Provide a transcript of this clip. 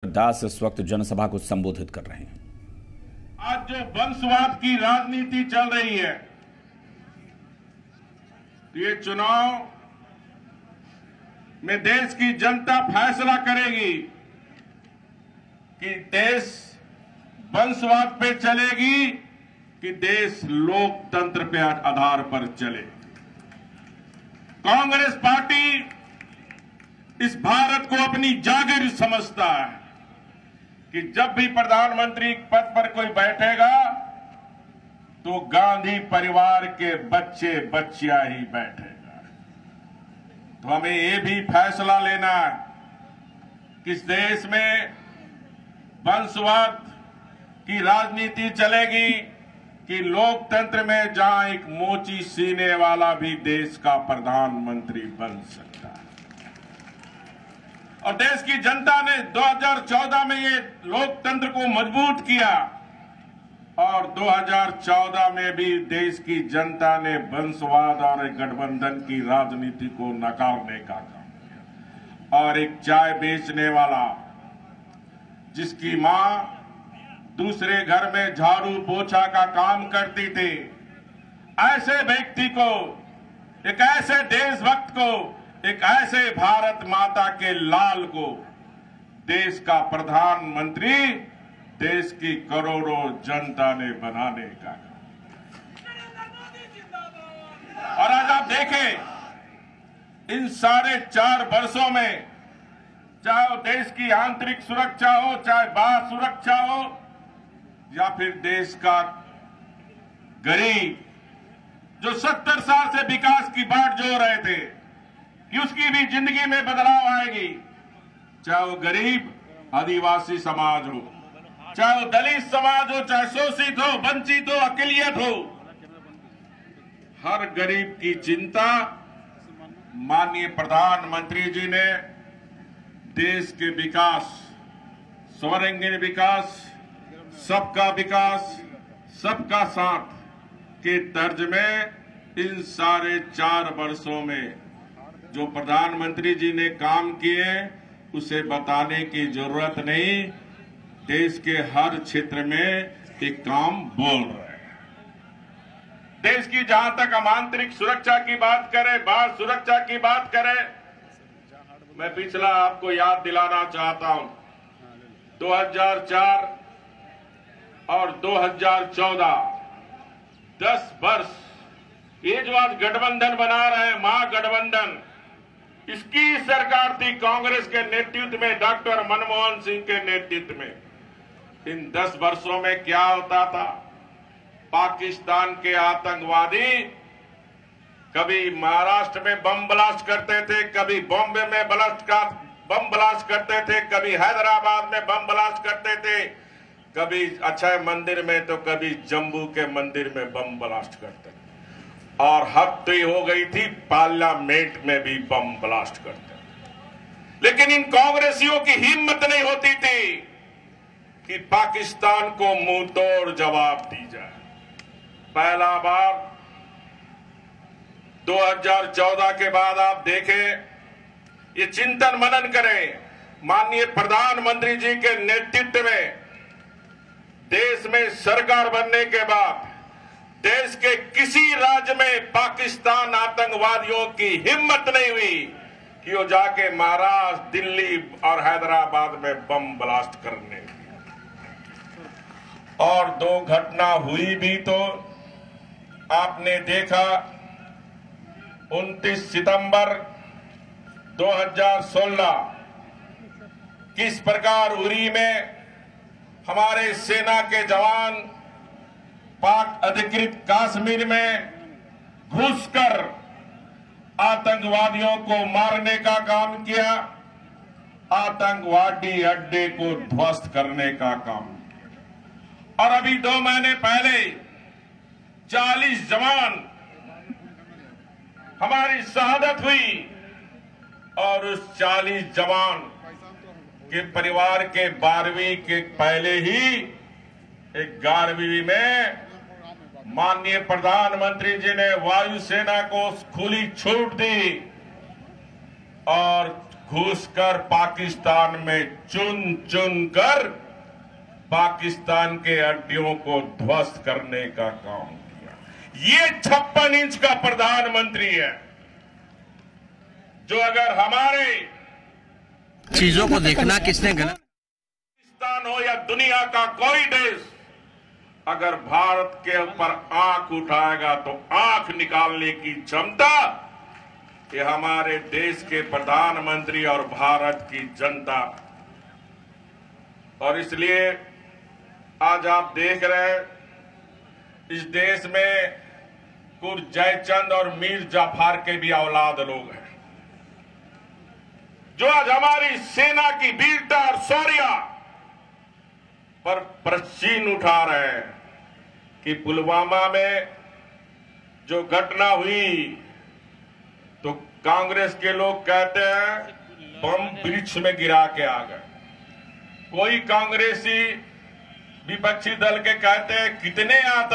दास इस वक्त जनसभा को संबोधित कर रहे हैं। आज जो वंशवाद की राजनीति चल रही है, ये चुनाव में देश की जनता फैसला करेगी कि देश वंशवाद पे चलेगी कि देश लोकतंत्र पे आधार पर चले। कांग्रेस पार्टी इस भारत को अपनी जागीर समझता है कि जब भी प्रधानमंत्री पद पर कोई बैठेगा तो गांधी परिवार के बच्चे बच्चियां ही बैठेगा। तो हमें ये भी फैसला लेना है कि इस देश में वंशवाद की राजनीति चलेगी कि लोकतंत्र में जहां एक मोची सीने वाला भी देश का प्रधानमंत्री बन सकता है। और देश की जनता ने 2014 में ये लोकतंत्र को मजबूत किया और 2014 में भी देश की जनता ने वंशवाद और गठबंधन की राजनीति को नकारने का काम किया। और एक चाय बेचने वाला जिसकी मां दूसरे घर में झाड़ू पोछा का काम करती थी, ऐसे व्यक्ति को, एक ऐसे देशभक्त को, एक ऐसे भारत माता के लाल को देश का प्रधानमंत्री देश की करोड़ों जनता ने बनाने का। और आज आप देखें इन साढ़े 4 वर्षों में, चाहे देश की आंतरिक सुरक्षा हो, चाहे बाह्य सुरक्षा हो, या फिर देश का गरीब जो 70 साल से विकास की बाट जोड़ रहे थे कि उसकी भी जिंदगी में बदलाव आएगी, चाहे वो गरीब आदिवासी समाज हो, चाहे वो दलित समाज हो, चाहे शोषित हो, वंचित हो, अकिलियत हो, हर गरीब की चिंता माननीय प्रधानमंत्री जी ने देश के विकास, सर्वांगीण विकास, सबका विकास, सबका साथ के तर्ज में इन साढ़े 4 वर्षों में जो प्रधानमंत्री जी ने काम किए उसे बताने की जरूरत नहीं। देश के हर क्षेत्र में एक काम बोल रहे हैं। देश की जहां तक हम आंतरिक सुरक्षा की बात करें, बाह्य सुरक्षा की बात करें, मैं पिछला आपको याद दिलाना चाहता हूं। 2004 और 2014 10 वर्ष ये जो आज गठबंधन बना रहे हैं, महागठबंधन, इसकी सरकार थी कांग्रेस के नेतृत्व में, डॉक्टर मनमोहन सिंह के नेतृत्व में। इन 10 वर्षों में क्या होता था? पाकिस्तान के आतंकवादी कभी महाराष्ट्र में बम ब्लास्ट करते थे, कभी बॉम्बे में बम ब्लास्ट करते थे, कभी हैदराबाद में बम ब्लास्ट करते थे, कभी अक्षय मंदिर में तो कभी जम्मू के मंदिर में बम ब्लास्ट करते थे। और हद तो हो गई थी पार्लियामेंट में भी बम ब्लास्ट करते। लेकिन इन कांग्रेसियों की हिम्मत नहीं होती थी कि पाकिस्तान को मुंह तोड़ जवाब दी जाए। पहला बार 2014 के बाद आप देखें, ये चिंतन मनन करें, माननीय प्रधानमंत्री जी के नेतृत्व में देश में सरकार बनने के बाद देश के किसी राज्य में पाकिस्तान आतंकवादियों की हिम्मत नहीं हुई कि वो जाके महाराष्ट्र, दिल्ली और हैदराबाद में बम ब्लास्ट करने। और 2 घटना हुई भी तो आपने देखा। 29 सितंबर 2016 किस प्रकार उरी में हमारे सेना के जवान पाक अधिकृत कश्मीर में घुसकर आतंकवादियों को मारने का काम किया, आतंकवादी अड्डे को ध्वस्त करने का काम किया। और अभी 2 महीने पहले 40 जवान हमारी शहादत हुई और उस 40 जवान के परिवार के 12वीं के पहले ही एक 11वीं में माननीय प्रधानमंत्री जी ने वायुसेना को खुली छूट दी और घुसकर पाकिस्तान में चुन चुन कर पाकिस्तान के अड्डियों को ध्वस्त करने का काम किया। ये 56 इंच का प्रधानमंत्री है जो अगर हमारे चीजों को देखना किसने गलत, पाकिस्तान हो या दुनिया का कोई देश, अगर भारत के ऊपर आंख उठाएगा तो आंख निकालने की क्षमता ये हमारे देश के प्रधानमंत्री और भारत की जनता। और इसलिए आज आप देख रहे हैं इस देश में कुछ जयचंद और मीर जाफर के भी औलाद लोग हैं जो आज हमारी सेना की वीरता और शौर्य पर प्रश्न उठा रहे हैं कि पुलवामा में जो घटना हुई तो कांग्रेस के लोग कहते हैं बम वृक्ष में गिरा के आ गए, कोई कांग्रेसी विपक्षी दल के कहते हैं कितने